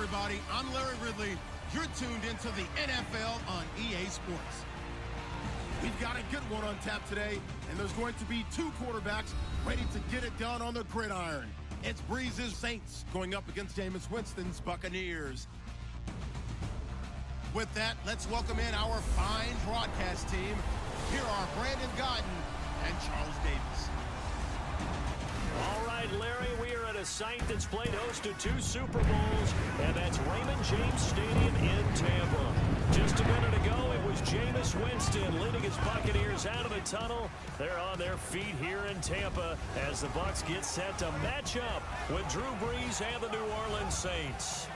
everybody. I'm Larry Ridley. You're tuned into the NFL on EA Sports. We've got a good one on tap today, and there's going to be two quarterbacks ready to get it done on the gridiron. It's Breeze's Saints going up against Jameis Winston's Buccaneers. With that, let's welcome in our fine broadcast team. Here are Brandon Gaudin and Charles Davis. All right, Larry, we are at a site that's played host to 2 Super Bowls, and that's Raymond James Stadium in Tampa. Just a minute ago, it was Jameis Winston leading his Buccaneers out of the tunnel. They're on their feet here in Tampa as the Bucs get set to match up with Drew Brees and the New Orleans Saints.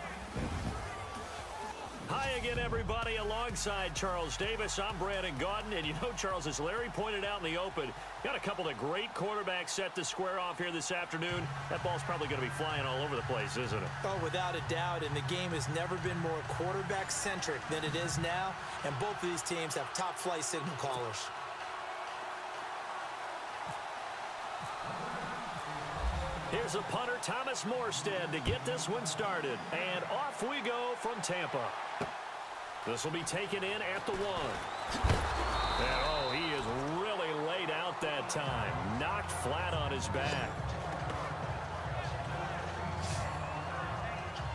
Hi again, everybody. Alongside Charles Davis, I'm Brandon Gaudin. And you know, Charles, as Larry pointed out in the open, got a couple of great quarterbacks set to square off here this afternoon. That ball's probably going to be flying all over the place, isn't it? Oh, without a doubt. And the game has never been more quarterback-centric than it is now. And both of these teams have top-flight signal callers. Here's a punter, Thomas Morstead, to get this one started. And off we go from Tampa. This will be taken in at the 1. And, oh, he is really laid out that time. Knocked flat on his back.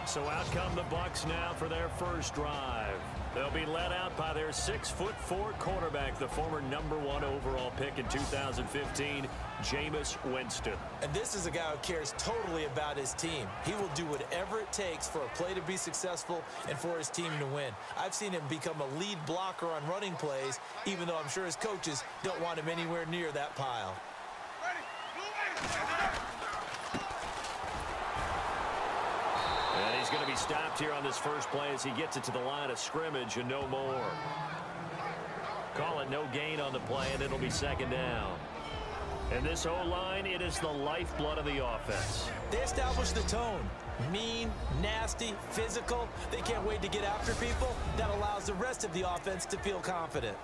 So out come the Bucs now for their first drive. They'll be led out by their 6'4" quarterback, the former #1 overall pick in 2015, Jameis Winston. And this is a guy who cares totally about his team. He will do whatever it takes for a play to be successful and for his team to win. I've seen him become a lead blocker on running plays, even though I'm sure his coaches don't want him anywhere near that pile. And he's going to be stopped here on this first play as he gets it to the line of scrimmage and no more. Call it no gain on the play, and it'll be second down. And this O-line, it is the lifeblood of the offense. They establish the tone. Mean, nasty, physical. They can't wait to get after people. That allows the rest of the offense to feel confident.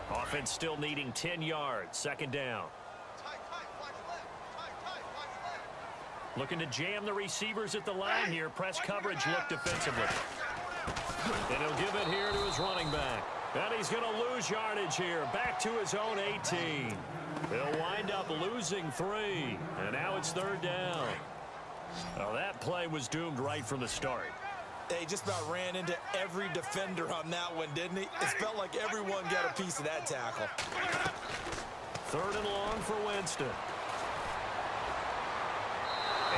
Offense still needing 10 yards. Second down. Looking to jam the receivers at the line here. Press coverage look defensively. And he'll give it here to his running back. And he's going to lose yardage here. Back to his own 18. They'll wind up losing 3. And now it's third down. Well, that play was doomed right from the start. They just about ran into every defender on that one, didn't he? It felt like everyone got a piece of that tackle. Third and long for Winston.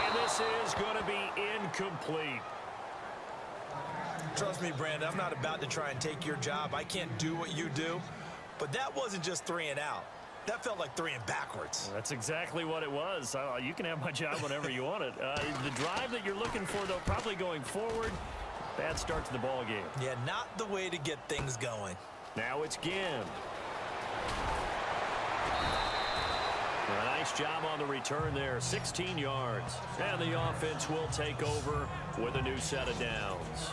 And this is going to be incomplete. Trust me, Brandon, I'm not about to try and take your job. I can't do what you do. But that wasn't just 3 and out. That felt like 3 and backwards. That's exactly what it was. You can have my job whenever you want it. The drive that you're looking for, though, probably going forward. Bad start to the ball game. Yeah, not the way to get things going. Now it's Ginn. A nice job on the return there, 16 yards. And the offense will take over with a new set of downs.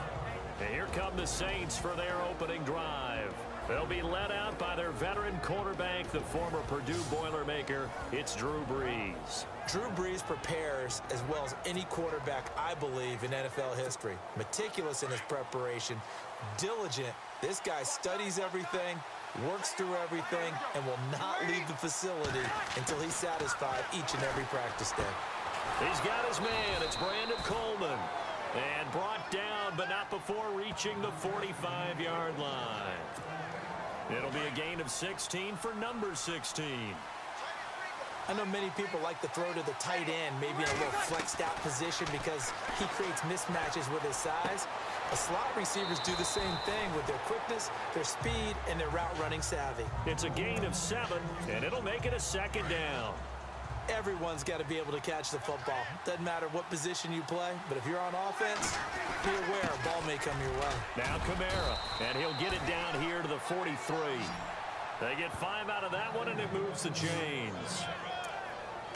And here come the Saints for their opening drive. They'll be led out by their veteran quarterback, the former Purdue Boilermaker. It's Drew Brees. Drew Brees prepares as well as any quarterback, I believe, in NFL history. Meticulous in his preparation, diligent. This guy studies everything, works through everything, and will not leave the facility until he's satisfied each and every practice day. He's got his man. It's Brandon Coleman. And brought down, but not before reaching the 45-yard line. It'll be a gain of 16 for number 16. I know many people like to throw to the tight end, maybe in a little flexed out position because he creates mismatches with his size. But slot receivers do the same thing with their quickness, their speed, and their route running savvy. It's a gain of 7, and it'll make it a second down. Everyone's got to be able to catch the football. Doesn't matter what position you play, but if you're on offense, be aware a ball may come your way. Now Kamara, and he'll get it down here to the 43. They get 5 out of that one, and it moves the chains.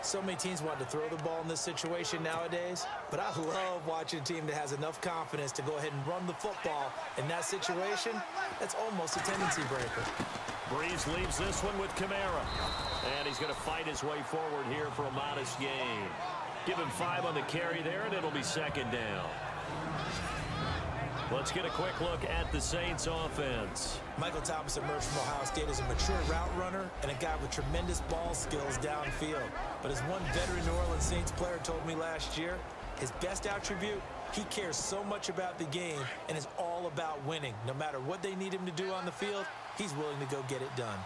So many teams want to throw the ball in this situation nowadays, but I love watching a team that has enough confidence to go ahead and run the football. In that situation, that's almost a tendency breaker. Brees leaves this one with Kamara. And he's going to fight his way forward here for a modest gain. Give him 5 on the carry there, and it'll be second down. Let's get a quick look at the Saints offense. Michael Thomas emerged from Ohio State as a mature route runner and a guy with tremendous ball skills downfield. But as one veteran New Orleans Saints player told me last year, his best attribute, he cares so much about the game and is all about winning. No matter what they need him to do on the field, he's willing to go get it done.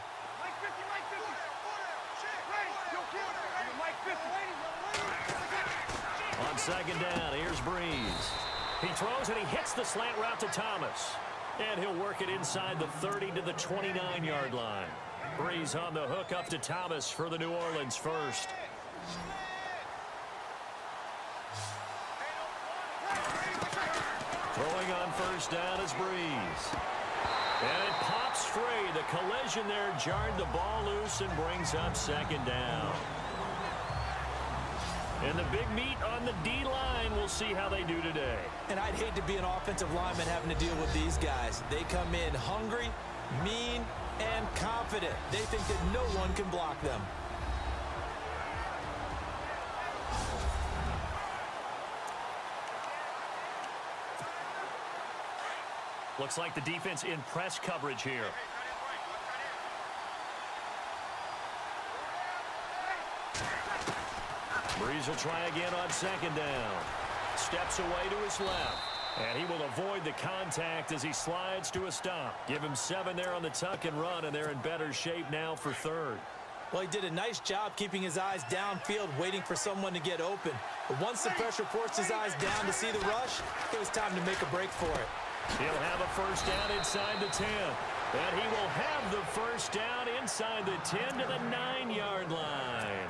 On second down, here's Breeze. He throws and he hits the slant route to Thomas. And he'll work it inside the 30 to the 29-yard line. Breeze on the hook up to Thomas for the New Orleans first. Throwing on first down is Breeze. And it pops free. The collision there jarred the ball loose and brings up second down. And the big meat on the D-line, we'll see how they do today. And I'd hate to be an offensive lineman having to deal with these guys. They come in hungry, mean, and confident. They think that no one can block them. Looks like the defense in press coverage here. Breeze will try again on second down. Steps away to his left. And he will avoid the contact as he slides to a stop. Give him 7 there on the tuck and run, and they're in better shape now for third. Well, he did a nice job keeping his eyes downfield, waiting for someone to get open. But once the pressure forced his eyes down to see the rush, it was time to make a break for it. He'll have a first down inside the 10. And he will have the first down inside the 10 to the 9-yard line.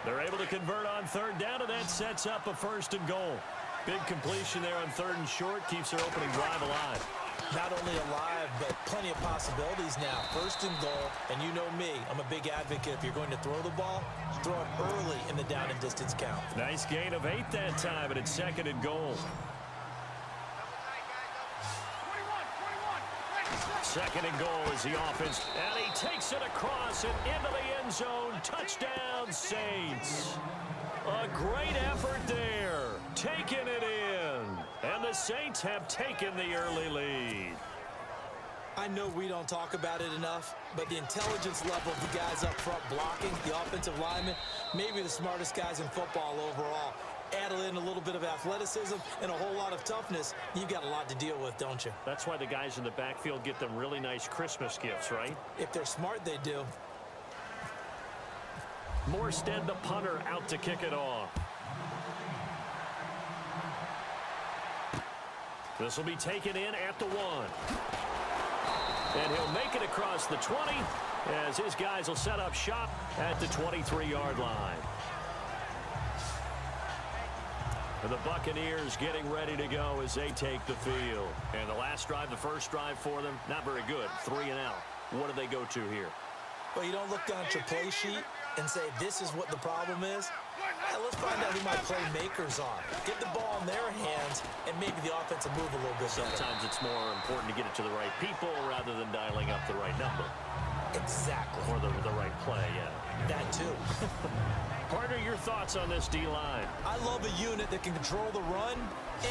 They're able to convert on third down, and that sets up a first and goal. Big completion there on third and short keeps their opening drive alive. Not only alive, but plenty of possibilities now. First and goal, and you know me, I'm a big advocate. If you're going to throw the ball, throw it early in the down and distance count. Nice gain of 8 that time, and it's second and goal. Second and goal is the offense, and he takes it across and into the end zone. Touchdown, Saints. A great effort there, taking it in, and the Saints have taken the early lead. I know we don't talk about it enough, but the intelligence level of the guys up front blocking, the offensive linemen, maybe the smartest guys in football overall. Add in a little bit of athleticism and a whole lot of toughness, you've got a lot to deal with, don't you? That's why the guys in the backfield get them really nice Christmas gifts, right? If they're smart, they do. Morstead, the punter, out to kick it off. This will be taken in at the 1. And he'll make it across the 20 as his guys will set up shop at the 23-yard line. And the Buccaneers getting ready to go as they take the field. And the last drive, the first drive for them, not very good. 3 and out. What do they go to here? Well, you don't look down at your play sheet and say, this is what the problem is. Let's find out who my playmakers are. Get the ball in their hands, and maybe the offense will move a little bit better. Sometimes it's more important to get it to the right people rather than dialing up the right number. Exactly. Or the right play, yeah. That too. Partner, your thoughts on this D-line? I love a unit that can control the run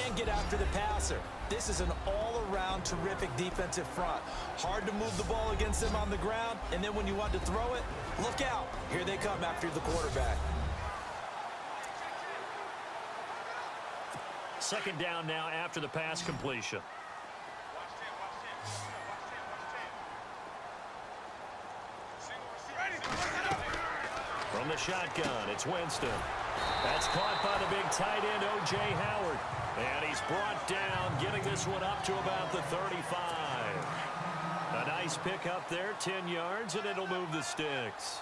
and get after the passer. This is an all-around terrific defensive front. Hard to move the ball against them on the ground, and then when you want to throw it, look out. Here they come after the quarterback. Second down now after the pass completion. From the shotgun, it's Winston. That's caught by the big tight end, O.J. Howard. And he's brought down, getting this one up to about the 35. A nice pickup there, 10 yards, and it'll move the sticks.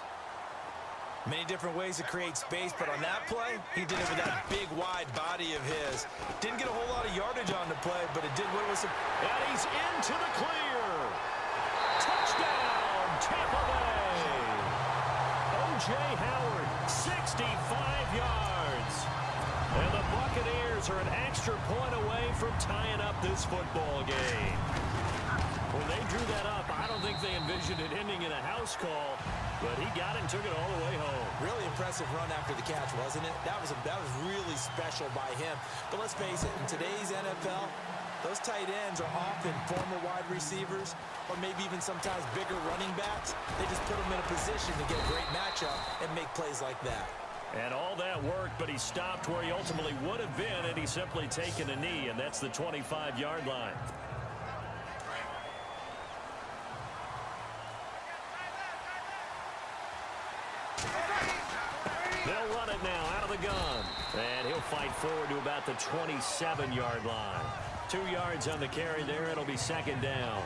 Many different ways to create space, but on that play, he did it with that big, wide body of his. Didn't get a whole lot of yardage on the play, but it did what it was. And he's into the clear. Touchdown, Tampa Bay. O.J. Howard, 65 yards. And the Buccaneers are an extra point away from tying up this football game. When they drew that up, I don't think they envisioned it ending in a house call, but he got it and took it all the way home. Really impressive run after the catch, wasn't it? That was really special by him. But let's face it, in today's NFL, Those tight ends are often former wide receivers or maybe even sometimes bigger running backs. They just put them in a position to get a great matchup and make plays like that. And all that worked, but he stopped where he ultimately would have been, and he's simply taken a knee, and that's the 25-yard line. They'll run it now out of the gun. And he'll fight forward to about the 27-yard line. 2 yards on the carry there. It'll be second down.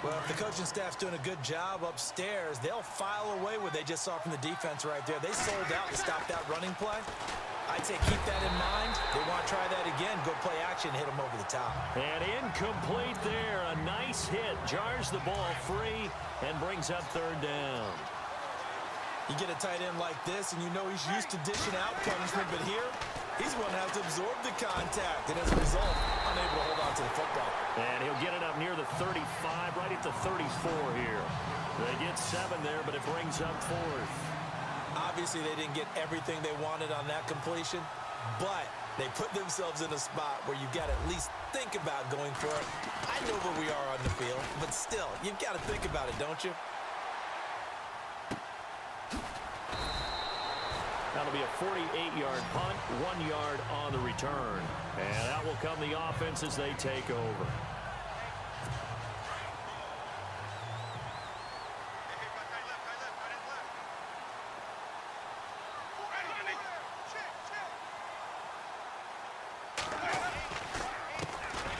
Well, if the coaching staff's doing a good job upstairs, they'll file away what they just saw from the defense right there. They sold out to stop that running play. I'd say keep that in mind. They want to try that again. Go play action, hit them over the top. And incomplete there. A nice hit. Jars the ball free and brings up third down. You get a tight end like this, and you know he's used to dishing out punishment, but here, he's going to have to absorb the contact, and as a result, unable to hold on to the football. And he'll get it up near the 35, right at the 34 here. They get 7 there, but it brings up fourth. Obviously, they didn't get everything they wanted on that completion, but they put themselves in a spot where you've got to at least think about going for it. I know where we are on the field, but still, you've got to think about it, don't you? That'll be a 48-yard punt, 1 yard on the return. And out will come the offense as they take over.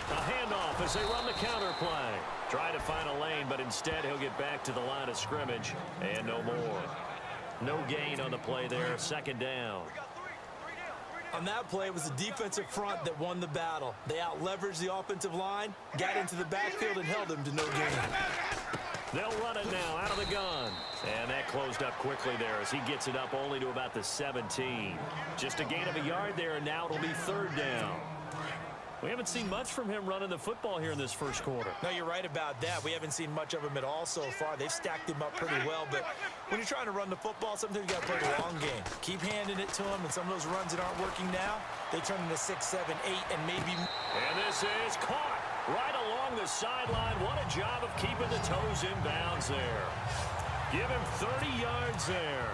A handoff as they run the counter play. Try to find a lane, but instead he'll get back to the line of scrimmage and no more. No gain on the play there, second down. On that play, it was the defensive front that won the battle. They out-leveraged the offensive line, got into the backfield, and held him to no gain. They'll run it now out of the gun. And that closed up quickly there as he gets it up only to about the 17. Just a gain of a yard there, and now it'll be third down. We haven't seen much from him running the football here in this first quarter. No, you're right about that. We haven't seen much of him at all so far. They've stacked him up pretty well, but when you're trying to run the football, sometimes you got to play the long game. Keep handing it to him, and some of those runs that aren't working now, they turn into 6, 7, 8, and maybe... And this is caught right along the sideline. What a job of keeping the toes in bounds there. Give him 30 yards there.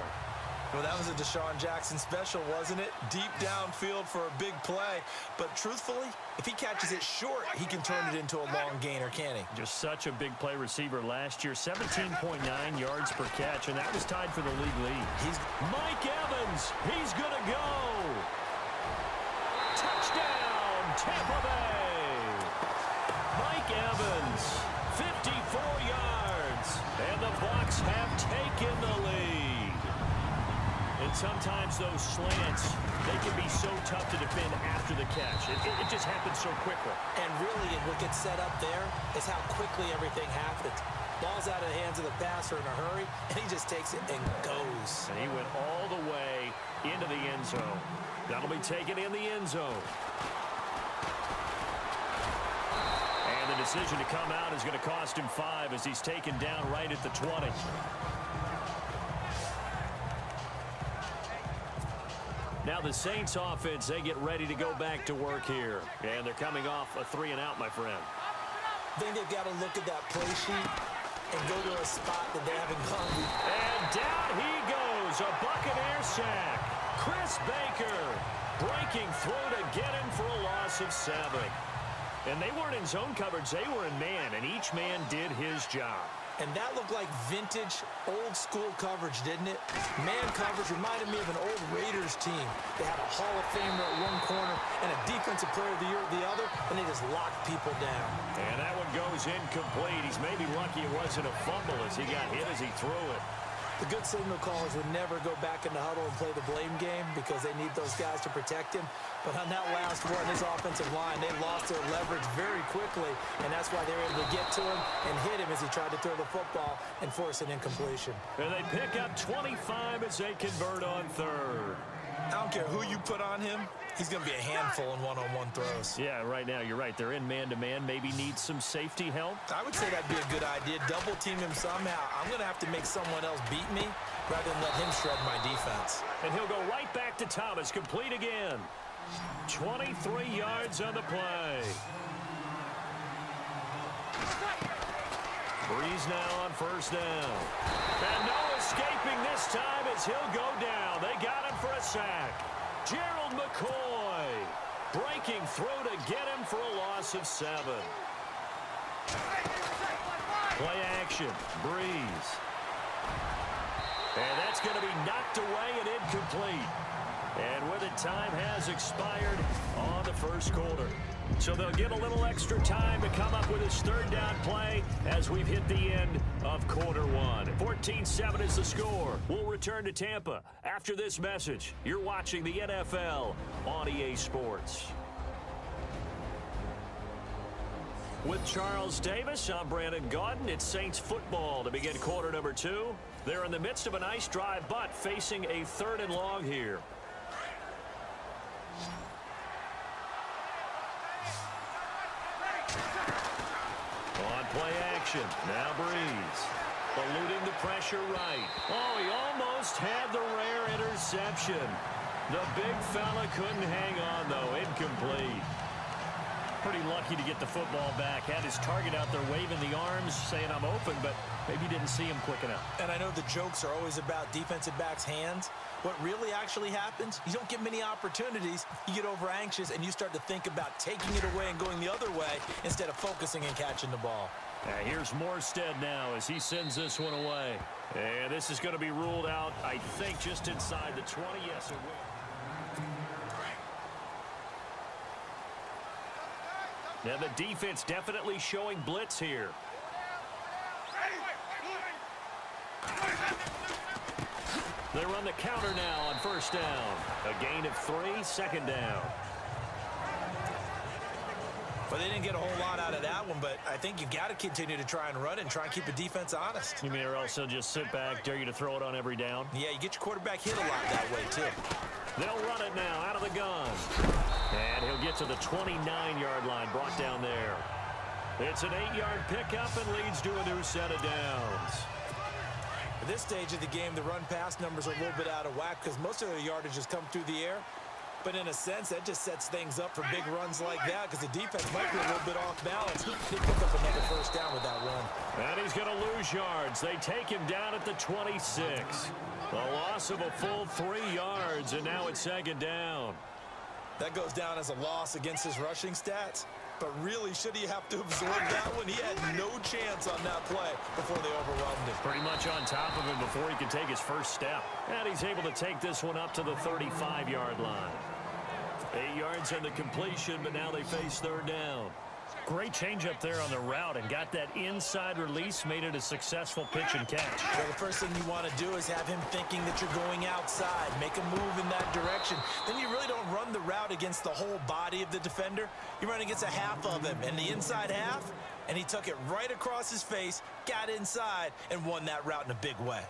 Well, that was a Deshaun Jackson special, wasn't it? Deep downfield for a big play. But truthfully, if he catches it short, he can turn it into a long gainer, can't he? Just such a big play receiver last year. 17.9 yards per catch, and that was tied for the league lead. Mike Evans, he's going to go. Touchdown, Tampa Bay. Mike Evans, 54 yards, and the Bucs have taken the lead. And sometimes those slants, they can be so tough to defend after the catch. It just happens so quickly. And really, what gets set up there is how quickly everything happens. Ball's out of the hands of the passer in a hurry, and he just takes it and goes. And he went all the way into the end zone. That'll be taken in the end zone. And the decision to come out is going to cost him 5 as he's taken down right at the 20. Now the Saints offense, they get ready to go back to work here. And they're coming off a 3-and-out, my friend. I think they've got to look at that play sheet and go to a spot that they haven't gone to. And down he goes, a Buccaneer sack. Chris Baker breaking through to get him for a loss of 7. And they weren't in zone coverage, they were in man, and each man did his job. And that looked like vintage, old-school coverage, didn't it? Man coverage reminded me of an old Raiders team. They had a Hall of Famer at one corner and a Defensive Player of the Year at the other, and they just locked people down. And that one goes incomplete. He's maybe lucky it wasn't a fumble as he got hit as he threw it. The good signal callers would never go back in the huddle and play the blame game because they need those guys to protect him. But on that last one, his offensive line, they lost their leverage very quickly, and that's why they were able to get to him and hit him as he tried to throw the football and force an incompletion. And they pick up 25 as they convert on third. I don't care who you put on him. He's going to be a handful in one-on-one throws. Yeah, right now, you're right. They're in man-to-man. Maybe needs some safety help. I would say that'd be a good idea. Double-team him somehow. I'm going to have to make someone else beat me rather than let him shred my defense. And he'll go right back to Thomas, complete again. 23 yards on the play. Breeze now on first down. And no escaping this time as he'll go down. They got him for a sack. Gerald McCoy breaking through to get him for a loss of 7. Play action. Breeze. And that's going to be knocked away and incomplete. And with it, time has expired on the first quarter. So they'll get a little extra time to come up with his third down play as we've hit the end of quarter one. 14-7 is the score. We'll return to Tampa after this message. You're watching the NFL on EA Sports. With Charles Davis, I'm Brandon Gaudin. It's Saints football to begin quarter number 2. They're in the midst of a nice drive, but facing a 3rd and long here. On play action, now Breeze. Eluding the pressure right. Oh, he almost had the rare interception. The big fella couldn't hang on, though. Incomplete. Pretty lucky to get the football back. Had his target out there waving the arms, saying I'm open, but maybe didn't see him quick enough. And I know the jokes are always about defensive backs' hands. What really actually happens, you don't get many opportunities. You get over anxious, and you start to think about taking it away and going the other way instead of focusing and catching the ball. Here's Morstead now as he sends this one away. And this is going to be ruled out, I think, just inside the 20. Yes, it will. Now the defense definitely showing blitz here. They run the counter now on first down. A gain of 3, 2nd down. Well, they didn't get a whole lot out of that one, but I think you've got to continue to try and run it and try and keep the defense honest. You mean or else they'll just sit back, dare you to throw it on every down? Yeah, you get your quarterback hit a lot that way, too. They'll run it now out of the gun. And he'll get to the 29-yard line, brought down there. It's an 8-yard pickup and leads to a new set of downs. At this stage of the game, the run-pass numbers are a little bit out of whack because most of their yardage has come through the air. But in a sense, that just sets things up for big runs like that because the defense might be a little bit off balance. They pick up another first down with that run. And he's going to lose yards. They take him down at the 26. A loss of a full 3 yards, and now it's 2nd down. That goes down as a loss against his rushing stats. But really, should he have to absorb that one? He had no chance on that play before they overwhelmed him. Pretty much on top of him before he could take his first step. And he's able to take this one up to the 35-yard line. 8 yards on the completion, but now they face 3rd down. Great change up there on the route and got that inside release, made it a successful pitch and catch. Well, the first thing you want to do is have him thinking that you're going outside, make a move in that direction. Then you really don't run the route against the whole body of the defender. You run against a half of him, and the inside half, and he took it right across his face, got inside, and won that route in a big way.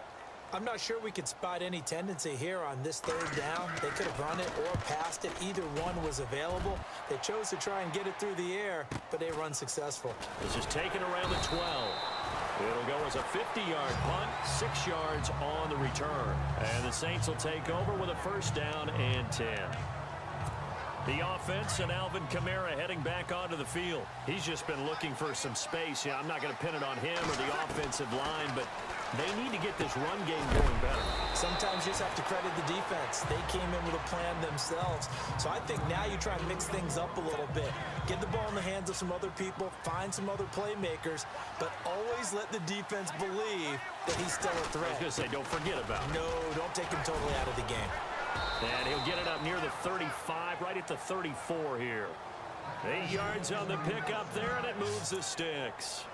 I'm not sure we could spot any tendency here on this 3rd down. They could have run it or passed it. Either one was available. They chose to try and get it through the air, but they run successful. This is taken around the 12. It'll go as a 50-yard punt, 6 yards on the return. And the Saints will take over with a 1st down and 10. The offense and Alvin Kamara heading back onto the field. He's just been looking for some space. Yeah, I'm not going to pin it on him or the offensive line, but they need to get this run game going better. Sometimes you just have to credit the defense. They came in with a plan themselves. So I think now you try and mix things up a little bit. Get the ball in the hands of some other people, find some other playmakers, but always let the defense believe that he's still a threat. I was going to say, don't forget about him. No, don't take him totally out of the game. And he'll get it up near the 35, right at the 34 here. 8 yards on the pickup there, and it moves the sticks.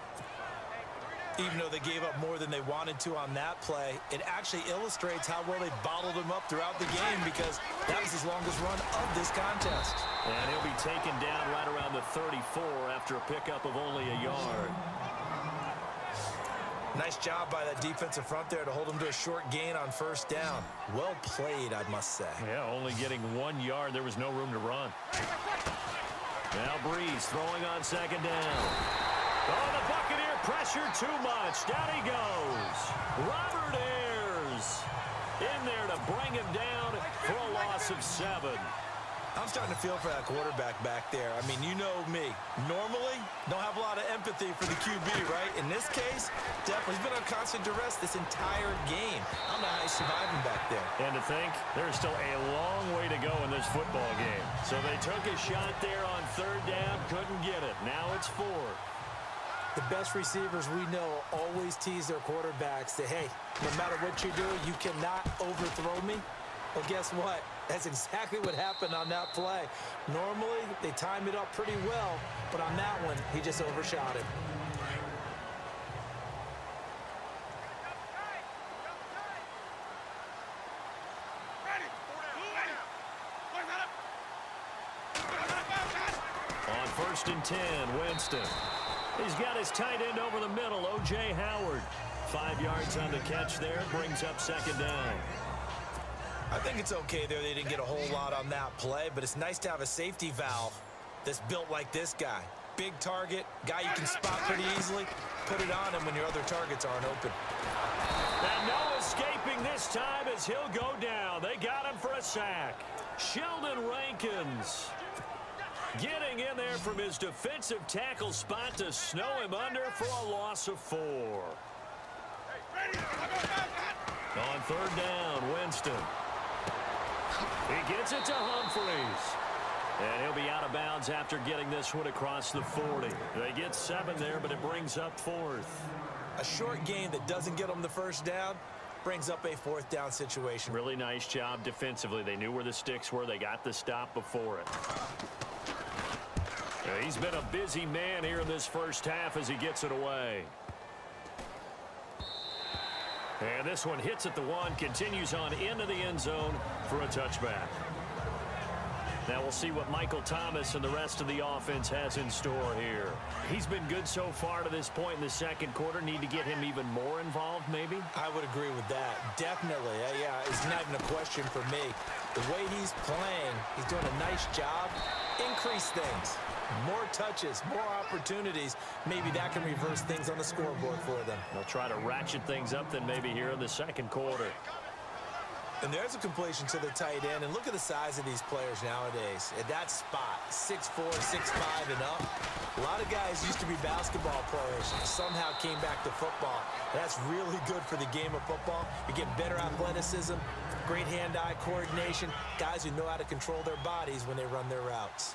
Even though they gave up more than they wanted to on that play, it actually illustrates how well they bottled him up throughout the game because that was his longest run of this contest. And he'll be taken down right around the 34 after a pickup of only a yard. Nice job by that defensive front there to hold him to a short gain on 1st down. Well played, I must say. Yeah, only getting 1 yard. There was no room to run. Now Breeze throwing on 2nd down. Oh, the Buccaneer pressure too much. Down he goes. Robert Ayers in there to bring him down for a loss of 7. I'm starting to feel for that quarterback back there. I mean, you know me. Normally, don't have a lot of empathy for the QB, right? In this case, definitely. He's been on constant duress this entire game. I don't know how he's surviving back there. And to think, there's still a long way to go in this football game. So they took a shot there on third down, couldn't get it. Now it's fourth. The best receivers we know always tease their quarterbacks that, hey, no matter what you do, you cannot overthrow me. Well, guess what? That's exactly what happened on that play. Normally, they time it up pretty well, but on that one, he just overshot it. On 1st and 10, Winston. He's got his tight end over the middle, O.J. Howard. 5 yards on the catch there, brings up second down. I think it's okay there. They didn't get a whole lot on that play, but it's nice to have a safety valve that's built like this guy. Big target, guy you can spot pretty easily. Put it on him when your other targets aren't open. And no escaping this time as he'll go down. They got him for a sack. Sheldon Rankins getting in there from his defensive tackle spot to snow him under for a loss of 4. On third down, Winston. He gets it to Humphreys. And he'll be out of bounds after getting this one across the 40. They get 7 there, but it brings up 4th. A short gain that doesn't get them the first down brings up a 4th down situation. Really nice job defensively. They knew where the sticks were. They got the stop before it. He's been a busy man here in this first half as he gets it away. And this one hits at the 1, continues on into the end zone for a touchback. Now we'll see what Michael Thomas and the rest of the offense has in store here. He's been good so far to this point in the second quarter. Need to get him even more involved, maybe? I would agree with that. Definitely. Yeah, it's not even a question for me. The way he's playing, he's doing a nice job. Increase things. More touches, more opportunities. Maybe that can reverse things on the scoreboard for them. They'll try to ratchet things up then maybe here in the second quarter. And there's a completion to the tight end. And look at the size of these players nowadays. At that spot, 6'4", 6'5", and up. A lot of guys used to be basketball players. Somehow came back to football. That's really good for the game of football. You're getting better athleticism, great hand-eye coordination. Guys who know how to control their bodies when they run their routes.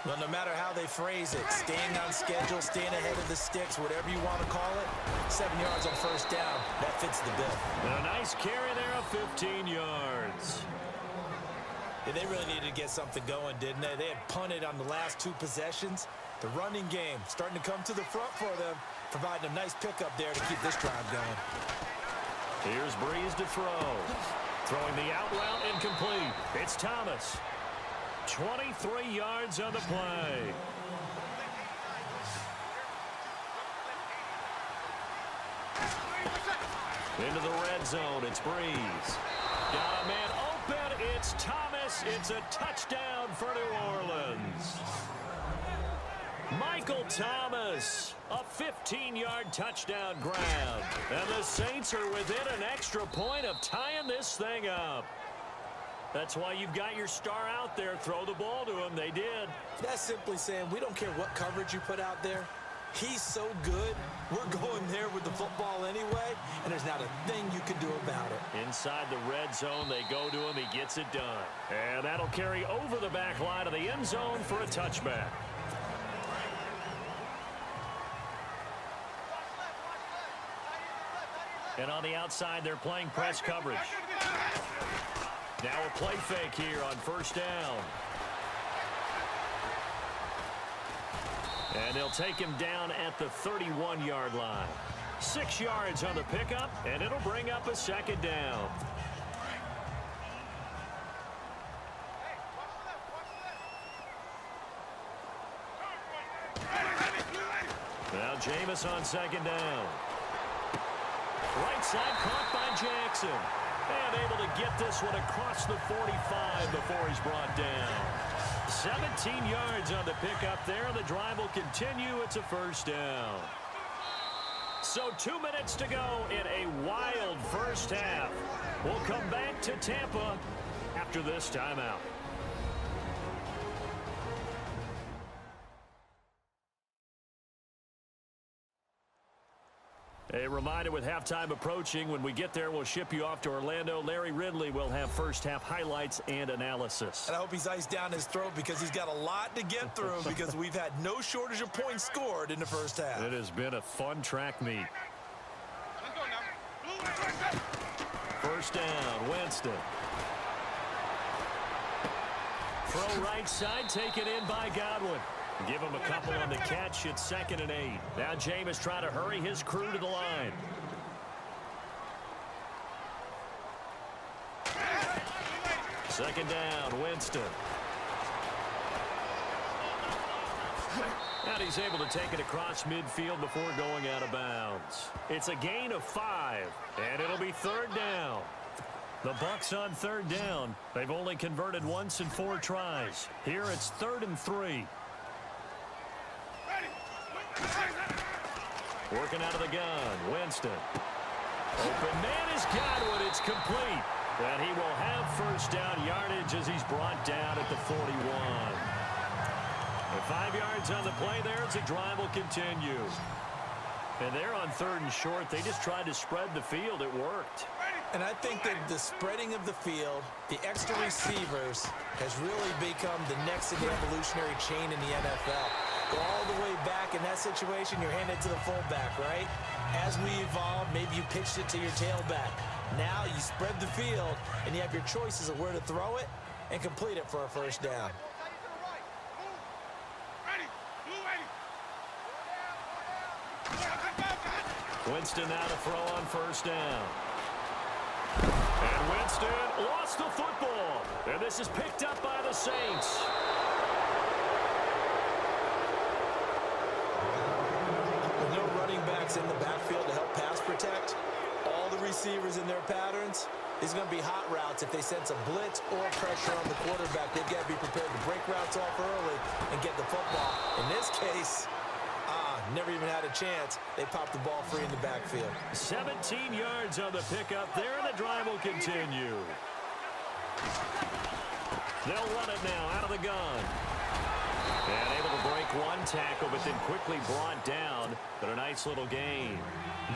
Well, no matter how they phrase it, staying on schedule, staying ahead of the sticks, whatever you want to call it, 7 yards on first down, that fits the bill. And a nice carry there of 15 yards. Yeah, they really needed to get something going, didn't they? They had punted on the last 2 possessions. The running game starting to come to the front for them, providing a nice pickup there to keep this drive going. Here's Breeze to throw. Throwing the out route incomplete. It's Thomas. 23 yards on the play. Into the red zone, it's Breeze. Got a man open, it's Thomas. It's a touchdown for New Orleans. Michael Thomas, a 15-yard touchdown grab. And the Saints are within an extra point of tying this thing up. That's why you've got your star out there. Throw the ball to him. They did. That's simply saying we don't care what coverage you put out there. He's so good. We're going there with the football anyway, and there's not a thing you can do about it. Inside the red zone, they go to him. He gets it done. And that'll carry over the back line of the end zone for a touchback. And on the outside, they're playing press coverage. Now a play fake here on first down. And they'll take him down at the 31-yard line. 6 yards on the pickup, and it'll bring up a second down. Now Jameis on second down. Right side caught by Jackson. And able to get this one across the 45 before he's brought down. 17 yards on the pickup there. The drive will continue. It's a first down. So 2 minutes to go in a wild first half. We'll come back to Tampa after this timeout. A reminder, with halftime approaching, when we get there, we'll ship you off to Orlando. Larry Ridley will have first-half highlights and analysis. And I hope he's iced down his throat because he's got a lot to get through because we've had no shortage of points scored in the first half. It has been a fun track meet. First down, Winston. Throw right side, taken in by Godwin. Give him a couple on the catch. It's 2nd and 8. Now Jameis trying to hurry his crew to the line. Second down, Winston. And he's able to take it across midfield before going out of bounds. It's a gain of 5, and it'll be 3rd down. The Bucs on 3rd down. They've only converted once in 4 tries. Here it's 3rd and 3. Working out of the gun, Winston. Open man is Godwin. It's complete. And he will have first down yardage as he's brought down at the 41. And 5 yards on the play there as the drive will continue. And they're on 3rd and short. They just tried to spread the field. It worked. And I think that the spreading of the field, the extra receivers, has really become the next in the evolutionary chain in the NFL. Go all the way back in that situation, you're handed to the fullback, right? As we evolve, maybe you pitched it to your tailback. Now you spread the field, and you have your choices of where to throw it and complete it for a first down. Winston now to throw on first down. And Winston lost the football. And this is picked up by the Saints. With no running backs in the backfield to help pass protect, all the receivers in their patterns, is going to be hot routes. If they sense a blitz or pressure on the quarterback, they've got to be prepared to break routes off early and get the football. In this case, never even had a chance. They popped the ball free in the backfield. 17 yards on the pickup there, and the drive will continue. They'll run it now out of the gun. And able to break one tackle, but then quickly brought down. But a nice little gain.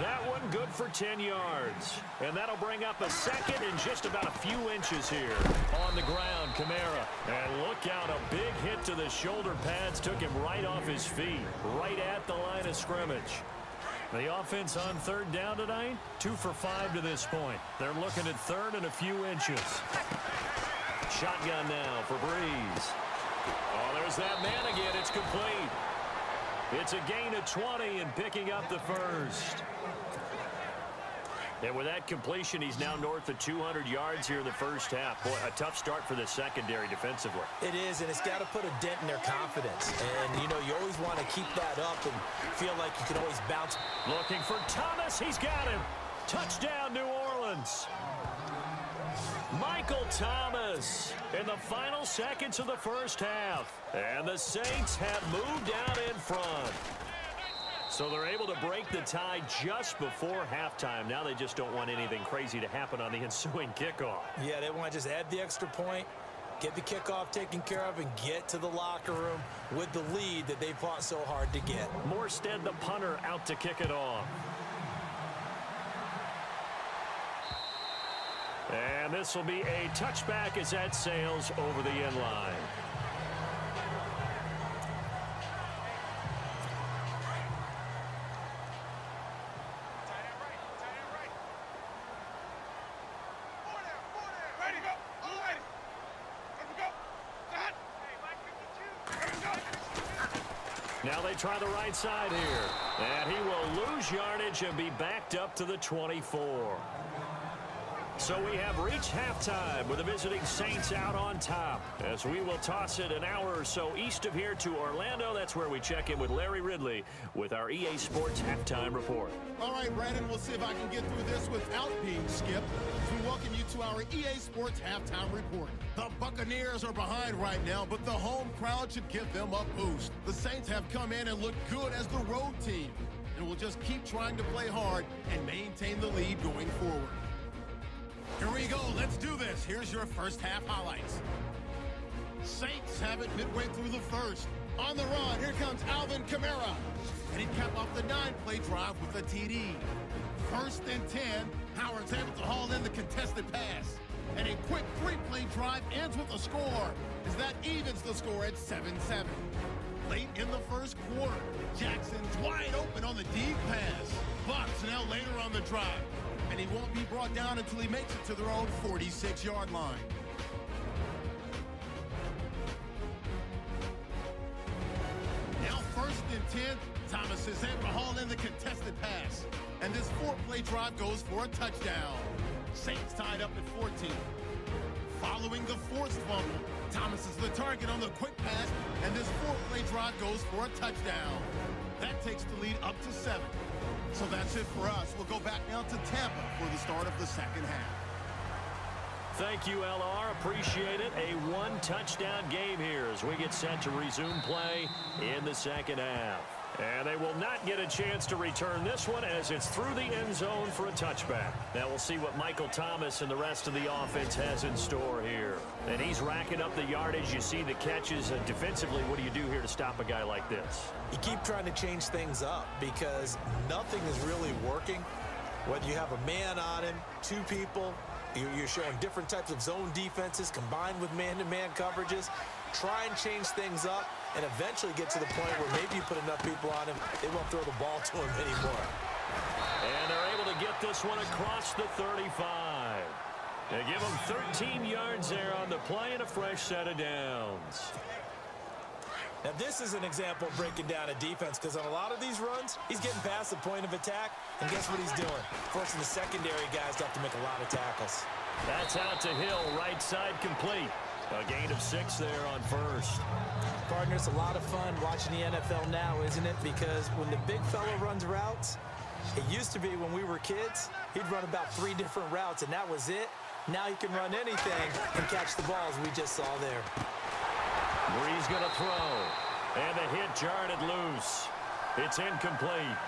That one good for 10 yards. And that'll bring up a second and just about a few inches here. On the ground, Kamara. And look out, a big hit to the shoulder pads took him right off his feet, right at the line of scrimmage. The offense on 3rd down tonight, 2 for 5 to this point. They're looking at 3rd and a few inches. Shotgun now for Breeze. Oh, there's that man again. It's complete. It's a gain of 20 and picking up the first. And with that completion, he's now north of 200 yards here in the first half. Boy, a tough start for the secondary defensively. It is, and it's got to put a dent in their confidence. And, you know, you always want to keep that up and feel like you can always bounce. Looking for Thomas. He's got him. Touchdown, New Orleans. Michael Thomas in the final seconds of the first half. And the Saints have moved out in front. So they're able to break the tie just before halftime. Now they just don't want anything crazy to happen on the ensuing kickoff. Yeah, they want to just add the extra point, get the kickoff taken care of, and get to the locker room with the lead that they fought so hard to get. Morstead, the punter, out to kick it off. And this will be a touchback as that sails over the end line. Now they try the right side here. And he will lose yardage and be backed up to the 24. So we have reached halftime with the visiting Saints out on top. As we will toss it an hour or so east of here to Orlando. That's where we check in with Larry Ridley with our EA Sports Halftime Report. All right, Brandon, we'll see if I can get through this without being skipped. We welcome you to our EA Sports Halftime Report. The Buccaneers are behind right now, but the home crowd should give them a boost. The Saints have come in and looked good as the road team, and will just keep trying to play hard and maintain the lead going forward. Here we go. Let's do this. Here's your first half highlights. Saints have it midway through the first. On the run, here comes Alvin Kamara. And he capped off the 9-play drive with a TD. 1st and 10, Howard's able to haul in the contested pass. And a quick 3-play drive ends with a score, as that evens the score at 7-7. Late in the first quarter, Jackson's wide open on the deep pass. Bucks now later on the drive. And he won't be brought down until he makes it to their own 46-yard line. Now 1st and 10, Thomas is able to haul in the contested pass. And this 4-play drive goes for a touchdown. Saints tied up at 14. Following the forced fumble, Thomas is the target on the quick pass, and this 4-play drive goes for a touchdown. That takes the lead up to 7. So that's it for us. We'll go back now to Tampa for the start of the second half. Thank you, LR. Appreciate it. A 1-touchdown game here as we get set to resume play in the second half. And they will not get a chance to return this one as it's through the end zone for a touchback. Now we'll see what Michael Thomas and the rest of the offense has in store here. And he's racking up the yardage. You see the catches. Defensively, what do you do here to stop a guy like this? You keep trying to change things up because nothing is really working. Whether you have a man on him, 2 people, you're showing different types of zone defenses combined with man-to-man coverages. Try and change things up and eventually get to the point where maybe you put enough people on him, they won't throw the ball to him anymore. And they're able to get this one across the 35. They give him 13 yards there on the play and a fresh set of downs. Now, this is an example of breaking down a defense because on a lot of these runs, he's getting past the point of attack, and guess what he's doing? Forcing the secondary guys to have to make a lot of tackles. That's out to Hill, right side complete. A gain of 6 there on first. Partner, it's a lot of fun watching the NFL now, isn't it? Because when the big fella runs routes, it used to be when we were kids, he'd run about 3 different routes, and that was it. Now he can run anything and catch the balls we just saw there. Bree's going to throw. And the hit jarred it loose. It's incomplete.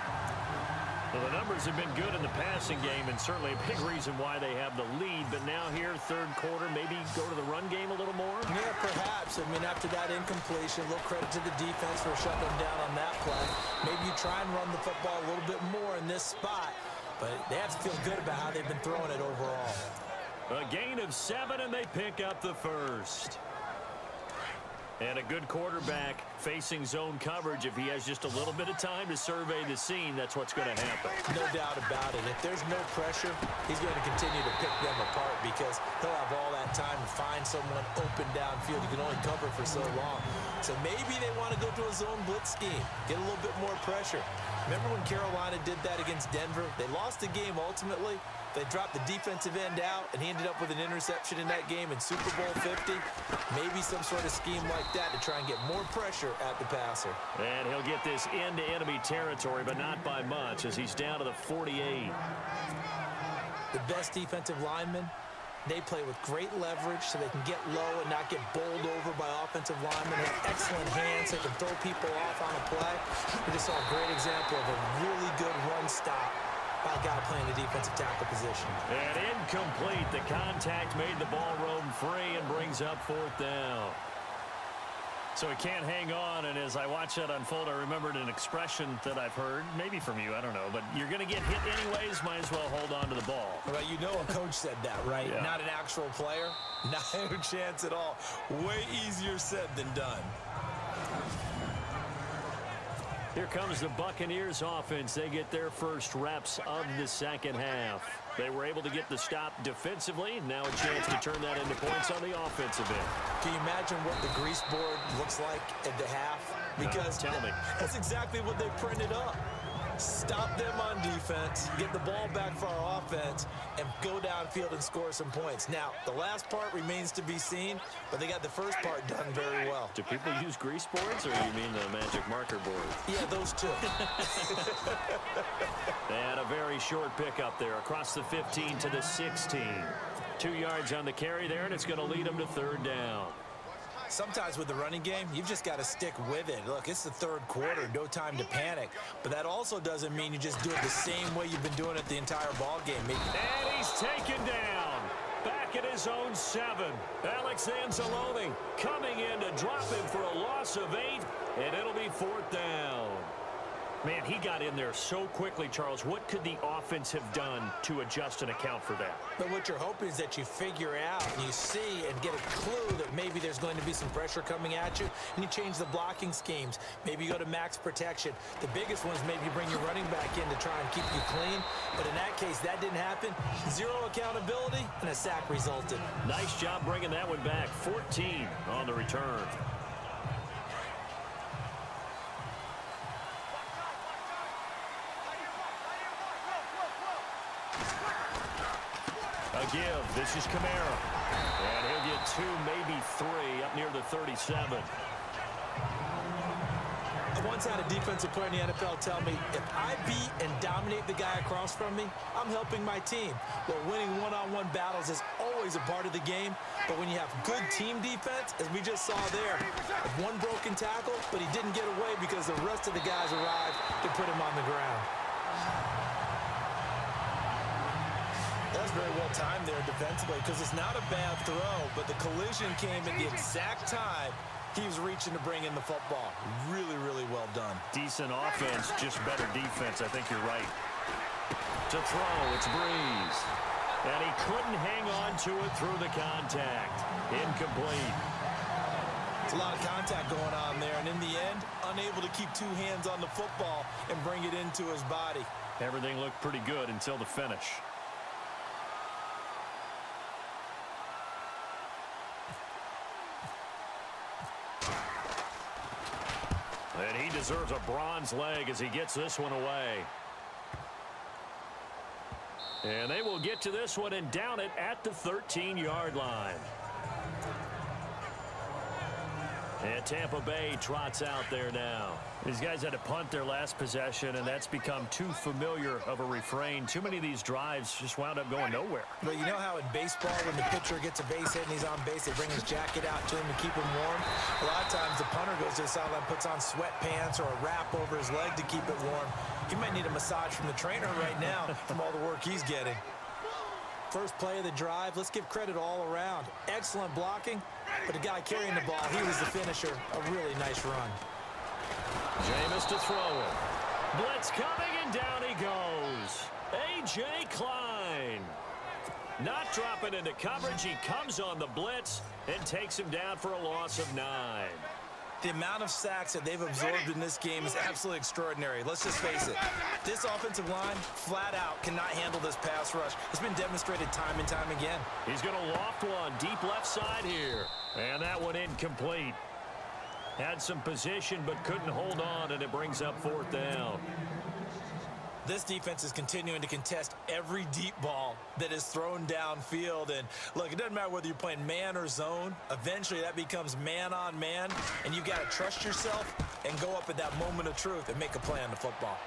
Well, the numbers have been good in the passing game and certainly a big reason why they have the lead. But now here, third quarter, maybe go to the run game a little more? Yeah, perhaps. I mean, after that incompletion, a little credit to the defense for shutting them down on that play. Maybe you try and run the football a little bit more in this spot. But they have to feel good about how they've been throwing it overall. A gain of 7, and they pick up the first. And a good quarterback facing zone coverage. If he has just a little bit of time to survey the scene, that's what's going to happen. No doubt about it. If there's no pressure, he's going to continue to pick them apart because he'll have all that time to find someone open downfield. You can only cover for so long. So maybe they want to go to a zone blitz scheme, get a little bit more pressure. Remember when Carolina did that against Denver? They lost the game ultimately. They dropped the defensive end out, and he ended up with an interception in that game in Super Bowl 50. Maybe some sort of scheme like that to try and get more pressure at the passer. And he'll get this into enemy territory, but not by much as he's down to the 48. The best defensive linemen, they play with great leverage so they can get low and not get bowled over by offensive linemen. They have excellent hands. They can throw people off on a play. We just saw a great example of a really good run stop by a guy playing the defensive tackle position. And incomplete. The contact made the ball roam free and brings up 4th down. So he can't hang on, and as I watch that unfold, I remembered an expression that I've heard, maybe from you, I don't know, but you're going to get hit anyways, might as well hold on to the ball. Well, you know a coach said that, right? Yeah. Not an actual player. Not a chance at all. Way easier said than done. Here comes the Buccaneers offense. They get their first reps of the second half. They were able to get the stop defensively. Now a chance to turn that into points on the offensive end. Can you imagine what the grease board looks like at the half? Because tell me. That's exactly what they printed up. Stop them on defense, get the ball back for our offense, and go downfield and score some points. Now, the last part remains to be seen, but they got the first part done very well. Do people use grease boards, or you mean the magic marker board? Yeah, those two. And a very short pickup there across the 15 to the 16. 2 yards on the carry there, and it's going to lead them to 3rd down. Sometimes with the running game, you've just got to stick with it. Look, it's the 3rd quarter, no time to panic. But that also doesn't mean you just do it the same way you've been doing it the entire ball game. And he's taken down. Back at his own 7. Alex Anzalone coming in to drop him for a loss of 8. and it'll be 4th down. Man, he got in there so quickly, Charles. What could the offense have done to adjust and account for that? But what you're hoping is that you figure out and you see and get a clue that maybe there's going to be some pressure coming at you, and you change the blocking schemes. Maybe you go to max protection. The biggest ones, maybe you bring your running back in to try and keep you clean. But in that case, that didn't happen. Zero accountability, and a sack resulted. Nice job bringing that one back. 14 on the return. A give. This is Kamara. And he'll get 2, maybe 3 up near the 37. I once had a defensive player in the NFL tell me, if I beat and dominate the guy across from me, I'm helping my team. Well, winning one-on-one battles is always a part of the game, but when you have good team defense, as we just saw there, one broken tackle, but he didn't get away because the rest of the guys arrived to put him on the ground. That's very well timed there defensively, because it's not a bad throw, but the collision came at the exact time he was reaching to bring in the football. Really, really well done. Decent offense, just better defense. I think you're right. To throw, it's Breeze. And he couldn't hang on to it through the contact. Incomplete. It's a lot of contact going on there, and in the end, unable to keep 2 hands on the football and bring it into his body. Everything looked pretty good until the finish. And he deserves a bronze leg as he gets this one away. And they will get to this one and down it at the 13-yard line. And Tampa Bay trots out there now. These guys had to punt their last possession, and that's become too familiar of a refrain. Too many of these drives just wound up going nowhere. Well, you know how in baseball, when the pitcher gets a base hit and he's on base, they bring his jacket out to him to keep him warm? A lot of times the punter goes to the sideline, puts on sweatpants or a wrap over his leg to keep it warm. He might need a massage from the trainer right now from all the work he's getting. First play of the drive, let's give credit all around. Excellent blocking, but the guy carrying the ball, he was the finisher. A really nice run. Jameis to throw it. Blitz coming, and down he goes. A.J. Klein. Not dropping into coverage. He comes on the blitz and takes him down for a loss of 9. The amount of sacks that they've absorbed in this game is absolutely extraordinary. Let's just face it. This offensive line, flat out, cannot handle this pass rush. It's been demonstrated time and time again. He's going to loft one deep left side here. And that one incomplete. Had some position but couldn't hold on, and it brings up 4th down. This defense is continuing to contest every deep ball that is thrown downfield. And look, it doesn't matter whether you're playing man or zone. Eventually that becomes man on man, and you've got to trust yourself and go up at that moment of truth and make a play on the football.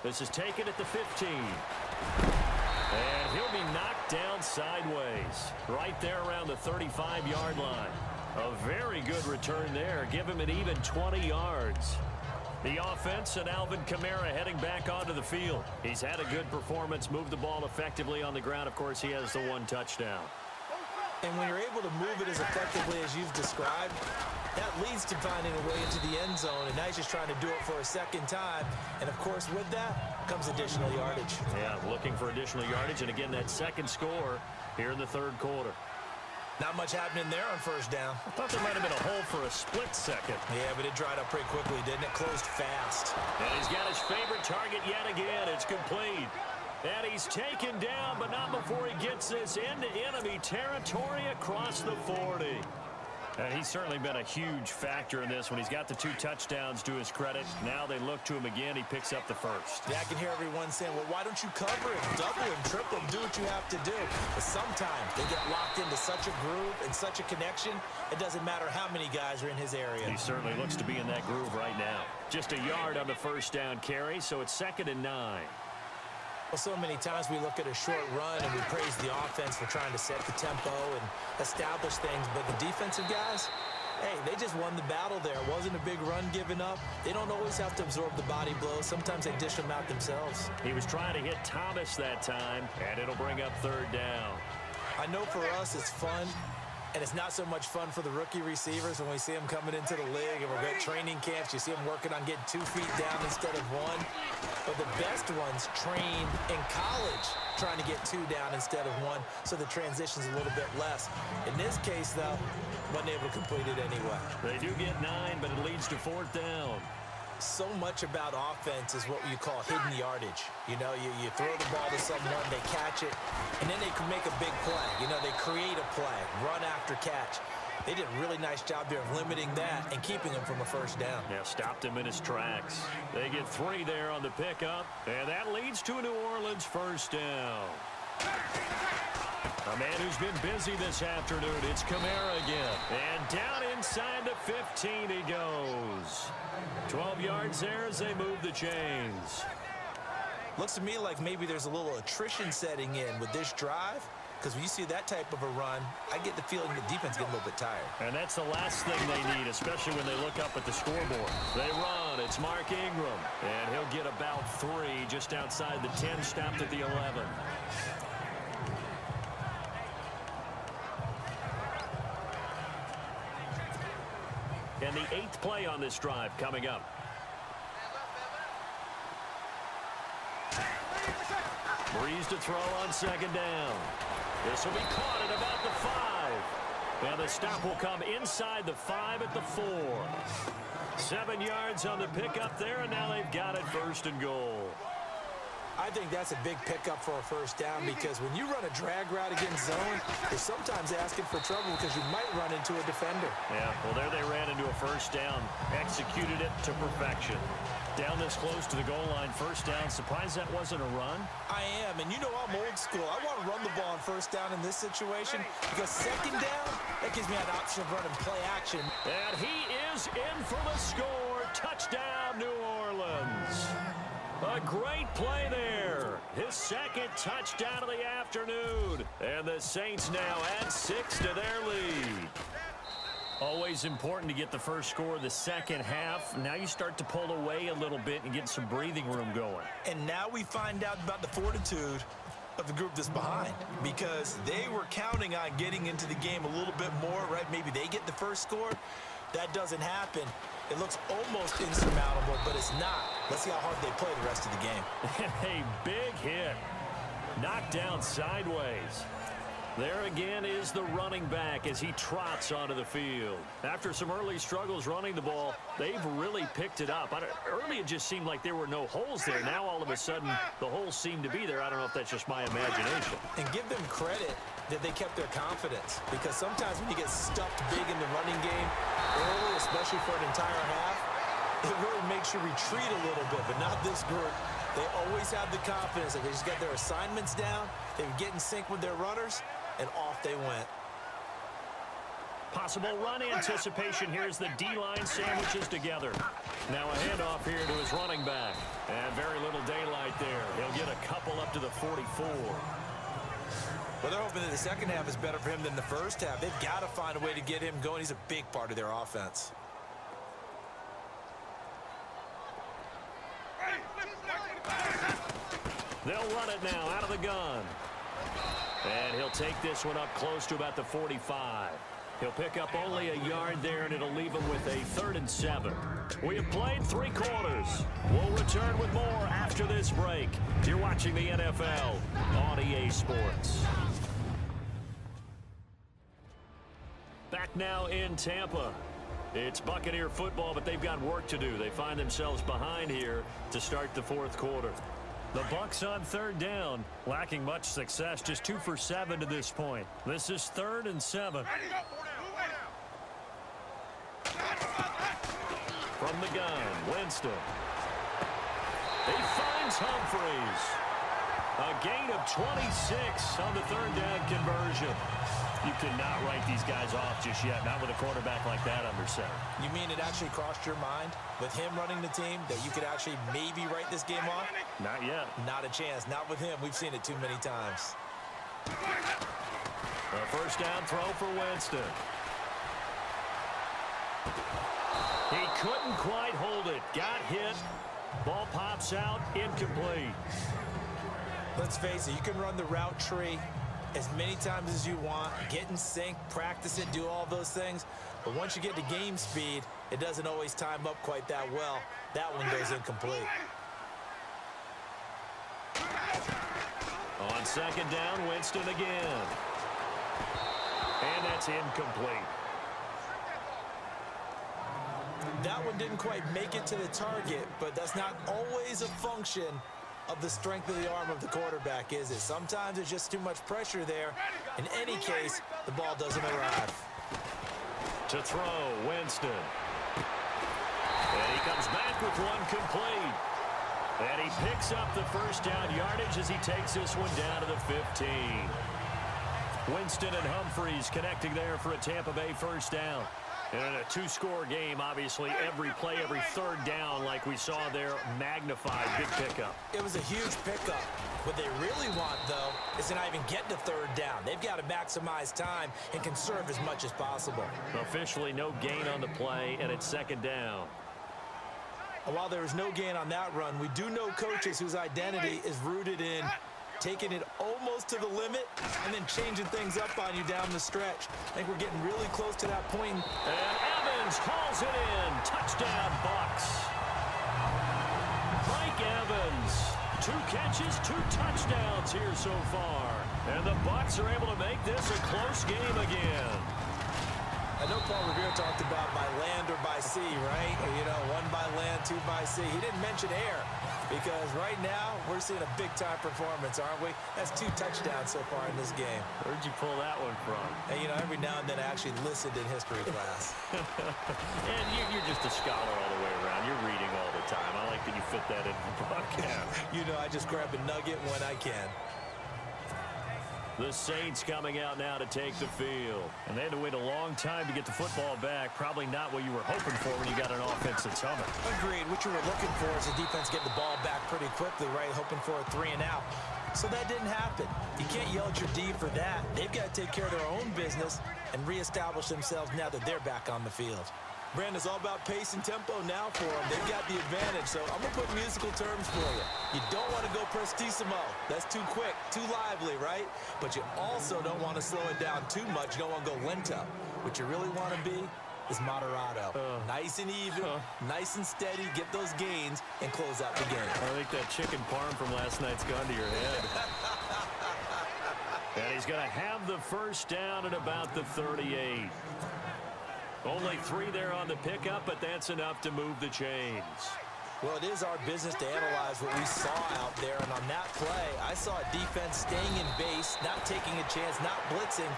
This is taken at the 15. And he'll be knocked down sideways right there around the 35-yard line. A very good return there. Give him an even 20 yards. The offense and Alvin Kamara heading back onto the field. He's had a good performance, moved the ball effectively on the ground. Of course, he has the 1 touchdown. And when you're able to move it as effectively as you've described, that leads to finding a way into the end zone. And now he's just trying to do it for a second time. And, of course, with that comes additional yardage. Yeah, looking for additional yardage. And, again, that second score here in the 3rd quarter. Not much happening there on first down. I thought there might have been a hole for a split second. Yeah, but it dried up pretty quickly, didn't it? Closed fast. And he's got his favorite target yet again. It's complete. And he's taken down, but not before he gets this into enemy territory across the 40. And he's certainly been a huge factor in this when he's got the 2 touchdowns to his credit. Now they look to him again. He picks up the first. Yeah, I can hear everyone saying, well, why don't you cover him, double him, triple him, do what you have to do. But sometimes they get locked into such a groove and such a connection, it doesn't matter how many guys are in his area. He certainly looks to be in that groove right now. Just a yard on the first down carry, so it's 2nd and 9. Well, so many times we look at a short run and we praise the offense for trying to set the tempo and establish things, but the defensive guys, hey, they just won the battle there. It wasn't a big run given up. They don't always have to absorb the body blows. Sometimes they dish them out themselves. He was trying to hit Thomas that time, and it'll bring up 3rd down. I know for us it's fun And it's not so much fun for the rookie receivers when we see them coming into the league and we're at training camps. You see them working on getting 2 feet down instead of 1. But the best ones train in college trying to get 2 down instead of 1, so the transition's a little bit less. In this case, though, wasn't able to complete it anyway. They do get 9, but it leads to 4th down. So much about offense is what you call hidden yardage. You know, you throw the ball to someone, they catch it, and then they can make a big play. You know, they create a play, run after catch. They did a really nice job there of limiting that and keeping him from a 1st down. Yeah, stopped him in his tracks. They get 3 there on the pickup, and that leads to a New Orleans 1st down. A man who's been busy this afternoon, it's Kamara again. And down inside the 15 he goes. 12 yards there as they move the chains. Looks to me like maybe there's a little attrition setting in with this drive, because when you see that type of a run, I get the feeling the defense gets a little bit tired. And that's the last thing they need, especially when they look up at the scoreboard. They run. It's Mark Ingram. And he'll get about 3 just outside the 10, stopped at the 11. And the 8th play on this drive coming up. Breeze to throw on 2nd down. This will be caught at about the 5. And the stop will come inside the 5 at the 4. 7 yards on the pickup there, and now they've got it 1st and goal. I think that's a big pickup for a 1st down, because when you run a drag route against zone, they're sometimes asking for trouble because you might run into a defender. Yeah, well, there they ran into a 1st down. Executed it to perfection. Down this close to the goal line, 1st down. Surprised that wasn't a run? I am, and you know I'm old school. I want to run the ball on 1st down in this situation, because 2nd down, that gives me an option of running play action. And he is in for the score. Touchdown, New Orleans. A great play there. His 2nd touchdown of the afternoon. And the Saints now add 6 to their lead. Always important to get the first score of the second half. Now you start to pull away a little bit and get some breathing room going. And now we find out about the fortitude of the group that's behind, because they were counting on getting into the game a little bit more, right? Maybe they get the first score. That doesn't happen. It looks almost insurmountable, but it's not. Let's see how hard they play the rest of the game. A big hit. Knocked down sideways. There again is the running back as he trots onto the field. After some early struggles running the ball, they've really picked it up. Early it just seemed like there were no holes there. Now all of a sudden the holes seem to be there. I don't know if that's just my imagination. And give them credit that they kept their confidence, because sometimes when you get stuffed big in the running game early, especially for an entire half, it really makes you retreat a little bit, but not this group. They always have the confidence that they just got their assignments down, they would get in sync with their runners, and off they went. Possible run anticipation. Here's the D-line sandwiches together. Now a handoff here to his running back. And very little daylight there. He'll get a couple up to the 44. Well, they're hoping that the second half is better for him than the first half. They've got to find a way to get him going. He's a big part of their offense. They'll run it now out of the gun. And he'll take this one up close to about the 45. He'll pick up only a yard there, and it'll leave him with a 3rd and 7. We have played 3 quarters. We'll return with more after this break. You're watching the NFL on EA Sports. Back now in Tampa. It's Buccaneer football, but they've got work to do. They find themselves behind here to start the 4th quarter. The Bucs on 3rd down, lacking much success, just 2 for 7 to this point. This is 3rd and 7. From the gun, Winston. He finds Humphreys. A gain of 26 on the 3rd down conversion. You cannot write these guys off just yet, not with a quarterback like that under center. You mean it actually crossed your mind with him running the team that you could actually maybe write this game off? Not yet. Not a chance. Not with him. We've seen it too many times. A 1st down throw for Winston. He couldn't quite hold it. Got hit. Ball pops out. Incomplete. Let's face it, you can run the route tree as many times as you want, get in sync, practice it, do all those things. But once you get to game speed, it doesn't always time up quite that well. That one goes incomplete. On second down, Winston again. And that's incomplete. That one didn't quite make it to the target, but that's not always a function of the strength of the arm of the quarterback, is it? Sometimes there's just too much pressure there. In any case, the ball doesn't arrive. To throw, Winston. And he comes back with one complete. And he picks up the first down yardage as he takes this one down to the 15. Winston and Humphries connecting there for a Tampa Bay first down. And in a two-score game, obviously, every play, every third down, like we saw there, magnified. Big pickup. It was a huge pickup. What they really want, though, is to not even get to third down. They've got to maximize time and conserve as much as possible. Officially, no gain on the play, and it's second down. And while there was no gain on that run, we do know coaches whose identity is rooted in taking it almost to the limit and then changing things up on you down the stretch. I think we're getting really close to that point. And Evans hauls it in. Touchdown, Bucs. Mike Evans. 2 catches, 2 touchdowns here so far. And the Bucs are able to make this a close game again. I know Paul Revere talked about by land or by sea, right? Or, you know, 1 by land, 2 by sea. He didn't mention air because right now we're seeing a big-time performance, aren't we? That's 2 touchdowns so far in this game. Where'd you pull that one from? And, you know, every now and then I actually listened in history class. And you're just a scholar all the way around. You're reading all the time. I like that you fit that into the podcast. You know, I just grab a nugget when I can. The Saints coming out now to take the field. And they had to wait a long time to get the football back. Probably not what you were hoping for when you got an offense that's humming. Agreed. What you were looking for is the defense getting the ball back pretty quickly, right? Hoping for a 3 and out. So that didn't happen. You can't yell at your D for that. They've got to take care of their own business and reestablish themselves now that they're back on the field. Brandon, it's all about pace and tempo now for them. They've got the advantage, so I'm going to put musical terms for you. You don't want to go prestissimo. That's too quick, too lively, right? But you also don't want to slow it down too much. You don't want to go lento. What you really want to be is moderato. Nice and even, nice and steady, get those gains, and close out the game. I think that chicken parm from last night's gone to your head. And he's going to have the first down at about the 38. Only 3 there on the pickup, but that's enough to move the chains. Well, it is our business to analyze what we saw out there, and on that play, I saw a defense staying in base, not taking a chance, not blitzing,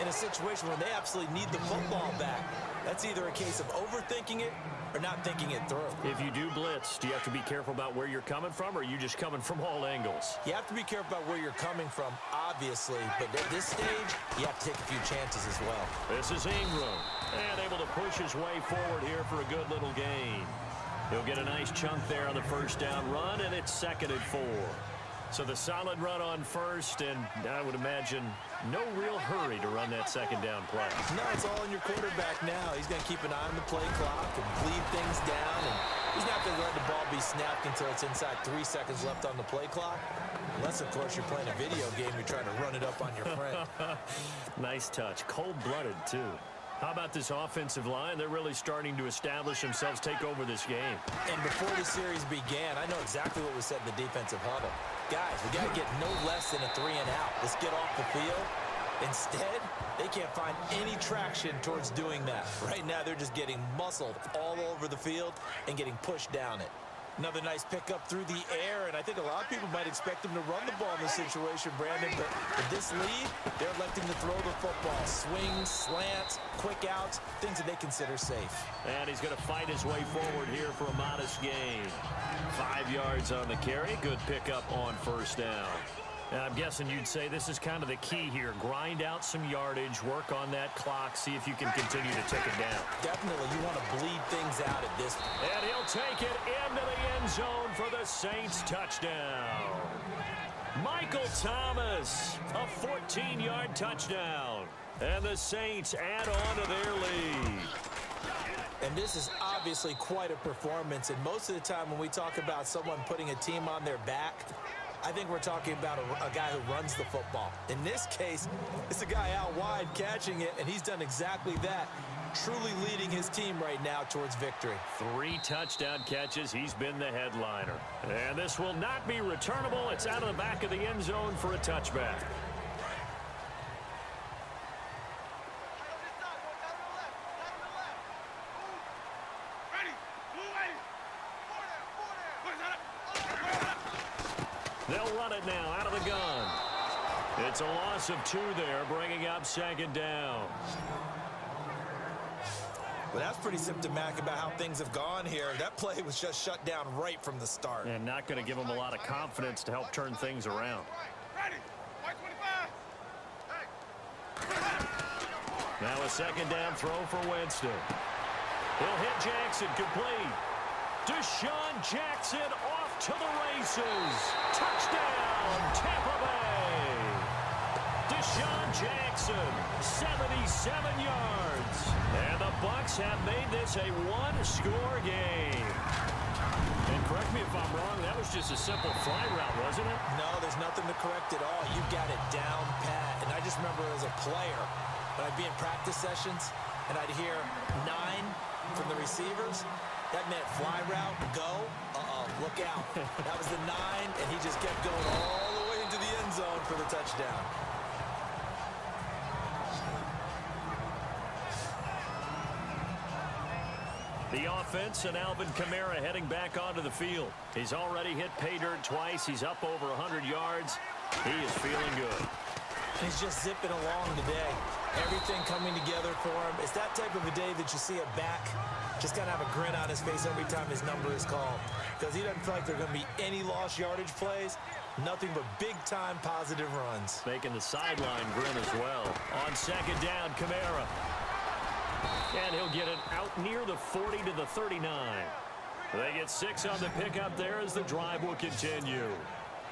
in a situation where they absolutely need the football back. That's either a case of overthinking it or not thinking it through. If you do blitz, do you have to be careful about where you're coming from, or are you just coming from all angles? You have to be careful about where you're coming from, obviously, but at this stage, you have to take a few chances as well. This is Ingram, and able to push his way forward here for a good little gain. He'll get a nice chunk there on the first down run, and it's 2nd and 4. So the solid run on first, and I would imagine no real hurry to run that second down play. No, it's all on your quarterback now. He's going to keep an eye on the play clock and bleed things down, and he's not going to let the ball be snapped until it's inside 3 seconds left on the play clock. Unless, of course, you're playing a video game, you're trying to run it up on your friend. Nice touch. Cold-blooded, too. How about this offensive line? They're really starting to establish themselves, take over this game. And before the series began, I know exactly what was said in the defensive huddle. Guys, we got to get no less than a 3 and out. Let's get off the field. Instead, they can't find any traction towards doing that. Right now, they're just getting muscled all over the field and getting pushed down it. Another nice pickup through the air, and I think a lot of people might expect them to run the ball in this situation, Brandon, but with this lead, they're electing to throw the football. Swings, slants, quick outs, things that they consider safe. And he's going to fight his way forward here for a modest gain. 5 yards on the carry. Good pickup on first down. And I'm guessing you'd say this is kind of the key here. Grind out some yardage, work on that clock, see if you can continue to take it down. Definitely. You want to bleed things out at this point. And he'll take it into the end zone for the Saints touchdown. Michael Thomas, a 14-yard touchdown. And the Saints add on to their lead. And this is obviously quite a performance. And most of the time when we talk about someone putting a team on their back, I think we're talking about a guy who runs the football. In this case, it's a guy out wide catching it, and he's done exactly that, truly leading his team right now towards victory. 3 touchdown catches. He's been the headliner. And this will not be returnable. It's out of the back of the end zone for a touchback. They'll run it now out of the gun. It's a loss of 2 there, bringing up 2nd down. But that's pretty symptomatic about how things have gone here. That play was just shut down right from the start. And not going to give them a lot of confidence to help turn things around. Now a 2nd down throw for Winston. He'll hit Jackson, complete. Deshaun Jackson off to the races. Touchdown, Tampa Bay. Deshaun Jackson, 77 yards. And the Bucs have made this a 1-score game. And correct me if I'm wrong, that was just a simple fly route, wasn't it? No, there's nothing to correct at all. You got it down pat. And I just remember as a player, when I'd be in practice sessions, and I'd hear 9 from the receivers, that meant fly route, go, look out. That was the 9, and he just kept going all the way into the end zone for the touchdown. The offense and Alvin Kamara heading back onto the field. He's already hit pay dirt twice. He's up over 100 yards. He is feeling good. He's just zipping along today. Everything coming together for him. It's that type of a day that you see a back just kind of have a grin on his face every time his number is called. Because he doesn't feel like there are going to be any lost yardage plays. Nothing but big-time positive runs. Making the sideline grin as well. On 2nd down, Kamara. And he'll get it out near the 40 to the 39. They get 6 on the pickup there as the drive will continue.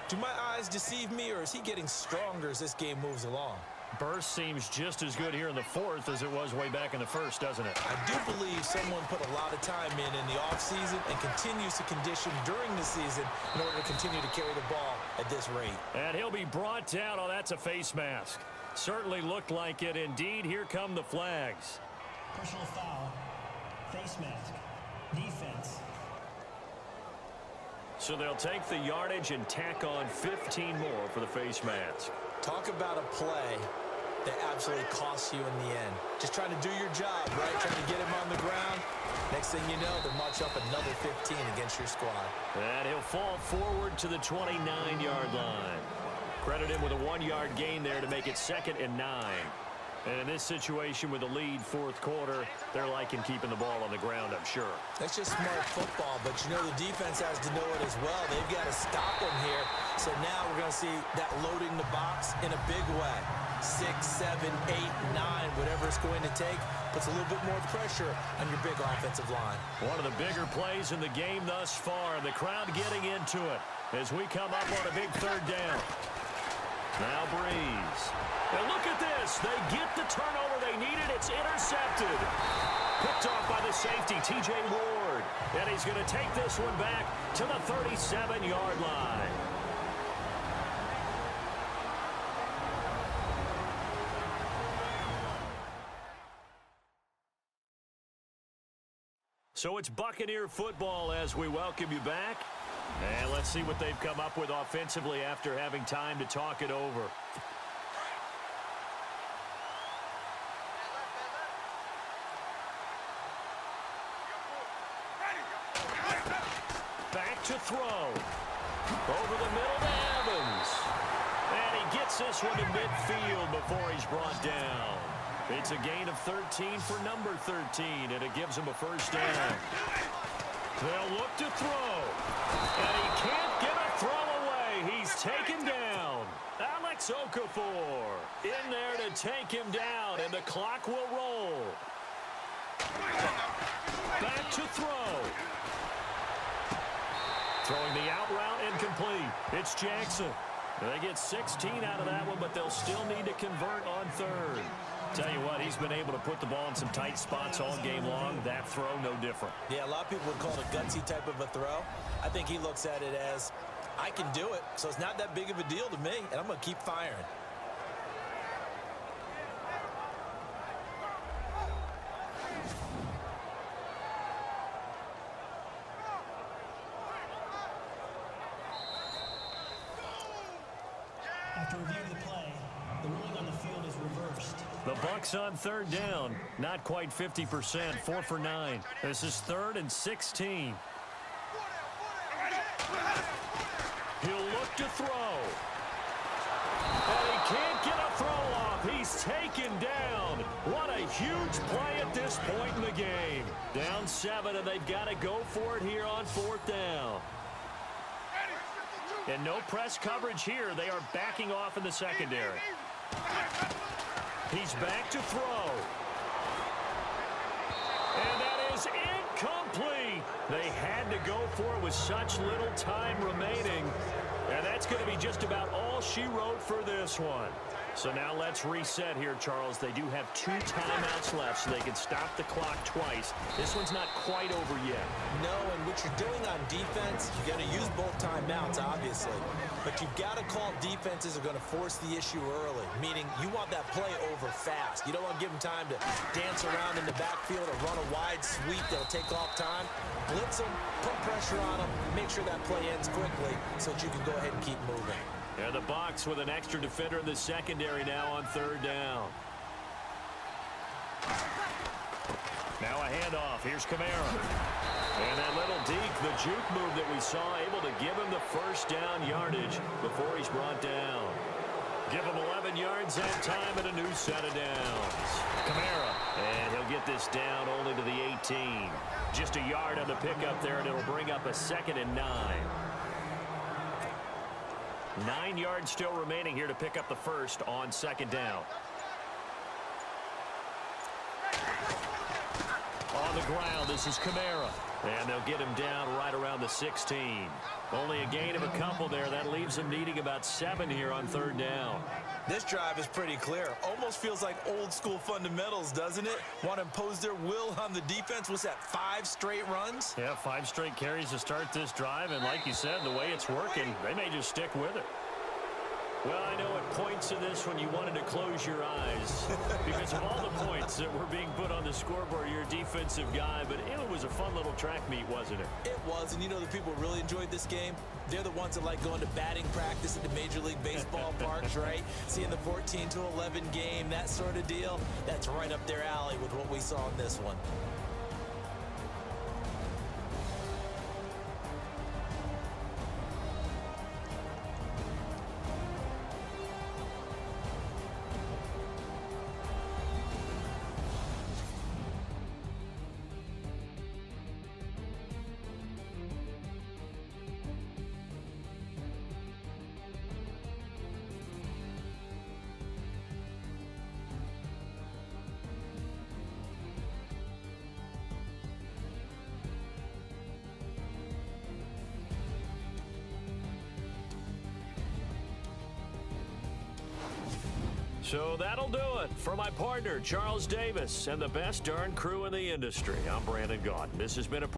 Do my eyes deceive me, or is he getting stronger as this game moves along? Burst seems just as good here in the 4th as it was way back in the 1st, doesn't it? I do believe someone put a lot of time in the offseason and continues to condition during the season in order to continue to carry the ball at this rate. And he'll be brought down. Oh, that's a face mask. Certainly looked like it. Indeed, here come the flags. Personal foul, face mask, defense. So they'll take the yardage and tack on 15 more for the face mask. Talk about a play that absolutely costs you in the end. Just trying to do your job, right? Trying to get him on the ground. Next thing you know, they march up another 15 against your squad. And he'll fall forward to the 29-yard line. Credit him with a 1-yard gain there to make it 2nd and 9. And in this situation with the lead 4th quarter, they're liking keeping the ball on the ground, I'm sure. That's just smart football, but you know the defense has to know it as well. They've got to stop him here. So now we're going to see that loading the box in a big way. 6, 7, 8, 9, whatever it's going to take, puts a little bit more pressure on your big offensive line. One of the bigger plays in the game thus far, and the crowd getting into it as we come up on a big 3rd down. Now Breeze. And look at this. They get the turnover they needed. It's intercepted. Picked off by the safety, T.J. Ward. And he's going to take this one back to the 37-yard line. So it's Buccaneer football as we welcome you back. And let's see what they've come up with offensively after having time to talk it over. Back to throw. Over the middle to Evans. And he gets this one to midfield before he's brought down. It's a gain of 13 for number 13, and it gives him a 1st down. They'll look to throw. And he can't get a throw away. He's taken down. Alex Okafor in there to take him down, and the clock will roll. Back to throw. Throwing the out route incomplete. It's Jackson. They get 16 out of that one, but they'll still need to convert on 3rd. Tell you what, he's been able to put the ball in some tight spots all game long. That throw, no different. Yeah, a lot of people would call it a gutsy type of a throw. I think he looks at it as, I can do it, so it's not that big of a deal to me, and I'm going to keep firing. After reviewing the play, the ruling on the field is reversed. The Bucs on third down. Not quite 50%, 4 for 9. This is 3rd and 16. He'll look to throw. And he can't get a throw off. He's taken down. What a huge play at this point in the game. Down 7, and they've got to go for it here on 4th down. And no press coverage here. They are backing off in the secondary. He's back to throw. And that is incomplete. They had to go for it with such little time remaining. And that's going to be just about all she wrote for this one. So now let's reset here, Charles. They do have 2 timeouts left, so they can stop the clock twice. This one's not quite over yet. No, and what you're doing on defense, you got to use both timeouts, obviously. But you've got to call defenses are going to force the issue early, meaning you want that play over fast. You don't want to give them time to dance around in the backfield or run a wide sweep that'll take off time. Blitz them, put pressure on them, make sure that play ends quickly so that you can go ahead and keep moving. And the Bucs with an extra defender in the secondary now on 3rd down. Now a handoff. Here's Kamara. And that little deke, the juke move that we saw, able to give him the first down yardage before he's brought down. Give him 11 yards that time and a new set of downs. Kamara, and he'll get this down only to the 18. Just a yard on the pickup there, and it'll bring up a 2nd and 9. 9 yards still remaining here to pick up the first on 2nd down. On the ground, this is Kamara. And they'll get him down right around the 16. Only a gain of a couple there. That leaves them needing about 7 here on 3rd down. This drive is pretty clear. Almost feels like old school fundamentals, doesn't it? Want to impose their will on the defense. What's that, 5 straight runs? Yeah, 5 straight carries to start this drive. And like you said, the way it's working, they may just stick with it. Well, I know at points in this when you wanted to close your eyes because of all the points that were being put on the scoreboard. You're a defensive guy, but it was a fun little track meet, wasn't it? It was, and you know the people really enjoyed this game? They're the ones that like going to batting practice at the Major League Baseball parks, right? Seeing the 14-11 game, that sort of deal. That's right up their alley with what we saw in this one. So that'll do it for my partner, Charles Davis, and the best darn crew in the industry. I'm Brandon Gaudin. This has been a